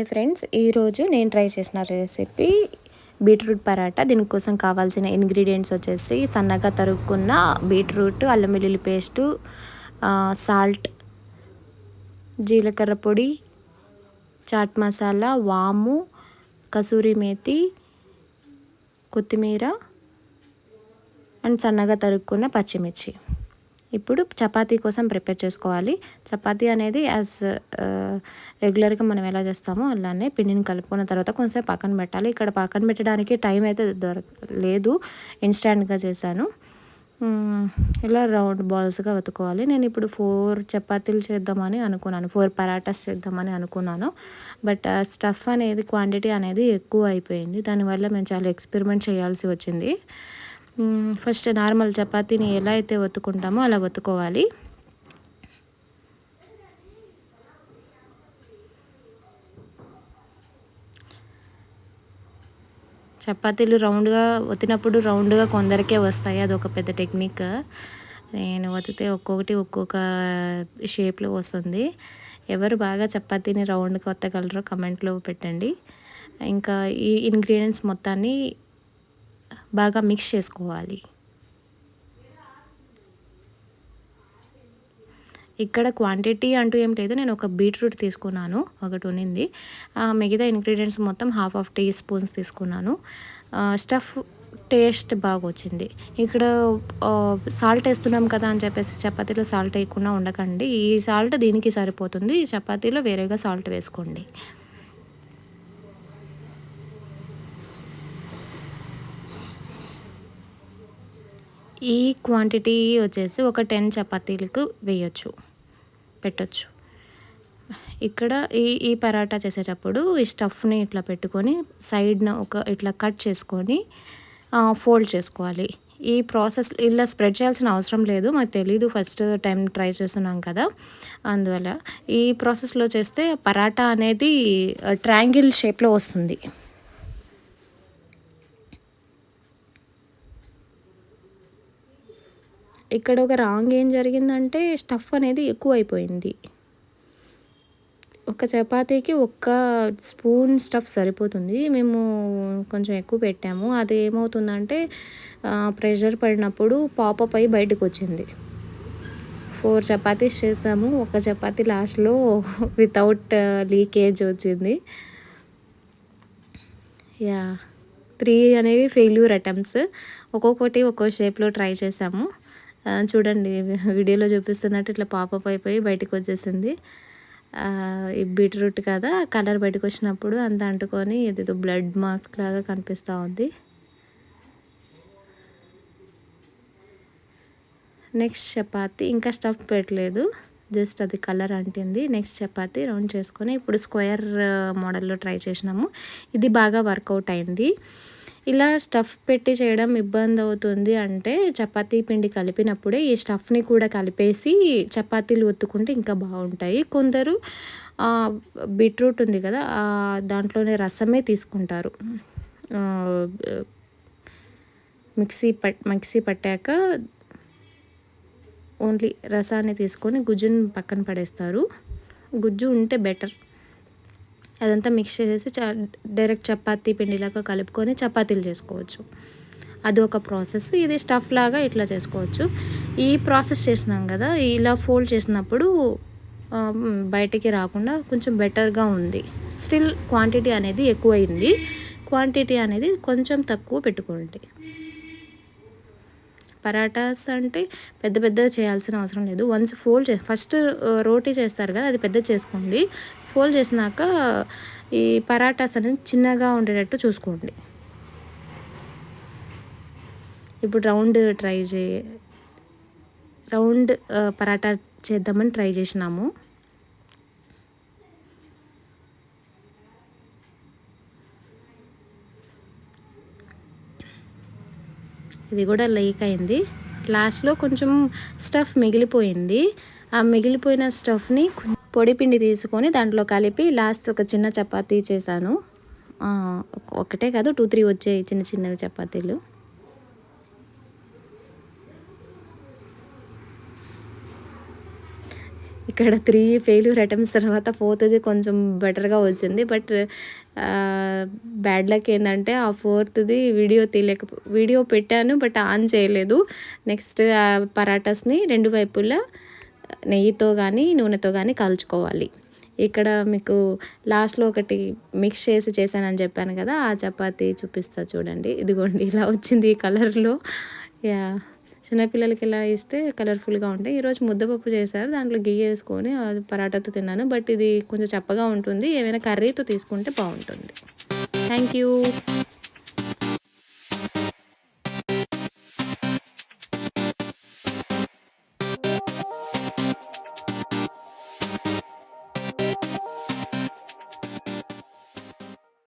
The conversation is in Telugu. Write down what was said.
హాయ్ ఫ్రెండ్స్, ఈరోజు నేను ట్రై చేసిన రెసిపీ బీట్రూట్ పరాటా. దీనికోసం కావాల్సిన ఇంగ్రీడియంట్స్ వచ్చేసి సన్నగా తరుక్కున్న బీట్రూట్, అల్లం వెల్లుల్లి పేస్టు, సాల్ట్, జీలకర్ర పొడి, చాట్ మసాలా, వాము, కసూరి మేతి, కొత్తిమీర అండ్ సన్నగా తరుక్కున్న పచ్చిమిర్చి. ఇప్పుడు చపాతీ కోసం ప్రిపేర్ చేసుకోవాలి. చపాతీ అనేది యాజ్ రెగ్యులర్గా మనం ఎలా చేస్తామో అలానే పిండిని కలుపుకున్న తర్వాత కొంచెం పక్కన పెట్టాలి. ఇక్కడ పక్కన పెట్టడానికి టైం అయితే లేదు, ఇన్స్టాంట్గా చేశాను. ఇలా రౌండ్ బాల్స్గా వత్తుకోవాలి. నేను ఇప్పుడు 4 చపాతీలు చేద్దామని అనుకున్నాను, 4 పరాటాస్ చేద్దామని అనుకున్నాను. బట్ స్టఫ్ అనేది క్వాంటిటీ అనేది ఎక్కువ అయిపోయింది. దానివల్ల మేము చాలా ఎక్స్పెరిమెంట్ చేయాల్సి వచ్చింది. ఫస్ట్ నార్మల్ చపాతీని ఎలా అయితే ఒత్తుకుంటామో అలా ఒత్తుకోవాలి. చపాతీలు రౌండ్గా ఒత్తినప్పుడు రౌండ్గా కొందరికే వస్తాయి, అదొక పెద్ద టెక్నిక్. నేను ఒత్తితే ఒక్కొక్కటి ఒక్కొక్క షేప్లో వస్తుంది. ఎవరు బాగా చపాతీని రౌండ్గా ఒత్తగలరో కమెంట్లో పెట్టండి. ఇంకా ఈ ఇంగ్రీడియంట్స్ మొత్తాన్ని బాగా మిక్స్ చేసుకోవాలి. ఇక్కడ క్వాంటిటీ అంటూ ఏం లేదు, నేను ఒక బీట్రూట్ తీసుకున్నాను, ఒకటి ఉన్నింది. మిగతా ఇంగ్రీడియంట్స్ మొత్తం హాఫ్ టీ స్పూన్స్ తీసుకున్నాను. స్టఫ్ టేస్ట్ బాగా వచ్చింది. ఇక్కడ సాల్ట్ వేస్తున్నాం కదా అని చెప్పేసి చపాతీలో సాల్ట్ వేయకుండా ఉండకండి. ఈ సాల్ట్ దీనికి సరిపోతుంది, చపాతీలో వేరేగా సాల్ట్ వేసుకోండి. ఈ క్వాంటిటీ వచ్చేసి ఒక 10 చపాతీలకు పెట్టచ్చు. ఇక్కడ ఈ పరాటా చేసేటప్పుడు ఈ స్టఫ్ని ఇట్లా పెట్టుకొని సైడ్న ఇట్లా కట్ చేసుకొని ఫోల్డ్ చేసుకోవాలి. ఈ ప్రాసెస్ ఇలా స్ప్రెడ్ చేయాల్సిన అవసరం లేదు, మాకు తెలీదు, ఫస్ట్ టైం ట్రై చేస్తున్నాం కదా, అందువల్ల ఈ ప్రాసెస్లో చేస్తే పరాటా అనేది ట్రయాంగిల్ షేప్లో వస్తుంది. ఇక్కడ ఒక రాంగ్ ఏం జరిగిందంటే స్టఫ్ అనేది ఎక్కువ అయిపోయింది. ఒక చపాతీకి 1 స్పూన్ స్టఫ్ సరిపోతుంది, మేము కొంచెం ఎక్కువ పెట్టాము. అది ఏమవుతుందంటే ప్రెషర్ పడినప్పుడు పాపప్ అయి బయటకు వచ్చింది. 4 చపాతీస్ చేసాము, ఒక చపాతీ లాస్ట్లో వితౌట్ లీకేజ్ వచ్చింది. 3 అనేవి ఫెయిల్యూర్ అటెంప్ట్స్. ఒక్కొక్కటి ఒక్కో షేప్లో ట్రై చేసాము. చూడండి, వీడియోలో చూపిస్తున్నట్టు ఇట్లా పాపప్ అయిపోయి బయటకు వచ్చేసింది. ఈ బీట్రూట్ కదా, కలర్ బయటకు వచ్చినప్పుడు అంత అంటుకొని ఏదేదో బ్లడ్ మార్క్ లాగా కనిపిస్తూ ఉంది. నెక్స్ట్ చపాతీ ఇంకా స్టఫ్ పెట్టలేదు, జస్ట్ అది కలర్ అంటింది. నెక్స్ట్ చపాతీ రౌండ్ చేసుకొని ఇప్పుడు స్క్వేర్ మోడల్లో ట్రై చేసినాము. ఇది బాగా వర్కౌట్ అయింది. ఇలా స్టఫ్ పెట్టి చేయడం ఇబ్బంది అవుతుంది అంటే చపాతీ పిండి కలిపినప్పుడే ఈ స్టఫ్ని కూడా కలిపేసి చపాతీలు ఒత్తుకుంటే ఇంకా బాగుంటాయి. కొందరు బీట్రూట్ ఉంది కదా, దాంట్లోనే రసమే తీసుకుంటారు. మిక్సీ పట్టాక ఓన్లీ రసాన్ని తీసుకొని గుజ్జుని పక్కన పడేస్తారు. గుజ్జు ఉంటే బెటర్. అదంతా మిక్స్ చేసేసి డైరెక్ట్ చపాతీ పిండిలాగా కలుపుకొని చపాతీలు చేసుకోవచ్చు. అది ఒక ప్రాసెస్. ఇది స్టఫ్ లాగా ఇట్లా చేసుకోవచ్చు. ఈ ప్రాసెస్ చేసినాం కదా, ఇలా ఫోల్డ్ చేసినప్పుడు బయటికి రాకుండా కొంచెం బెటర్గా ఉంది. స్టిల్ క్వాంటిటీ అనేది ఎక్కువైంది, క్వాంటిటీ అనేది కొంచెం తక్కువ పెట్టుకోండి. పరాటాస్ అంటే పెద్దగా చేయాల్సిన అవసరం లేదు. వన్స్ ఫస్ట్ రోటీ చేస్తారు కదా, అది పెద్ద చేసుకోండి. ఫోల్డ్ చేసినాక ఈ పరాటాస్ అనేది చిన్నగా ఉండేటట్టు చూసుకోండి. ఇప్పుడు రౌండ్ పరాటా చేద్దామని ట్రై చేసినాము. ఇది కూడా లీక్ అయింది. లాస్ట్లో కొంచెం స్టఫ్ మిగిలిపోయింది. ఆ మిగిలిపోయిన స్టఫ్ని పొడి పిండి తీసుకొని దాంట్లో కలిపి లాస్ట్ ఒక చిన్న చపాతీ చేశాను. ఒకటే కాదు, 2-3 వచ్చాయి చిన్నవి చపాతీలు. ఇక్కడ 3 ఫెయిల్యూర్ అటెంప్ట్స్ తర్వాత 4థది కొంచెం బెటర్‌గా వచ్చింది. బట్ బ్యాడ్ లక్ ఏందంటే ఆ 4థది వీడియో పెట్టాను బట్ ఆన్ చేయలేదు. నెక్స్ట్ పరాటాస్‌ని 2 వైపులా నెయ్యితో గానీ, నూనెతో గానీ కాల్చుకోవాలి. ఇక్కడ మీకు లాస్ట్‌లో ఒకటి మిక్స్ చేశానని చెప్పాను కదా! ఆ చపాతీ చూపిస్తా చూడండి. ఇదిగోండి ఇలా వచ్చింది ఈ కలర్‌లో. యాహ్! చిన్నపిల్లలకి ఇలా ఇస్తే కలర్‌ఫుల్‌గా ఉంటాయి. ఈరోజు ముద్దపప్పు చేశారు. దాంట్లో ఘీ అది పరాటాతో తిన్నాను. బట్ ఇది కొంచెం చప్పగా ఉంటుంది. ఏమైనా కర్రీతో తీసుకుంటే బావుంటుంది. Thank you.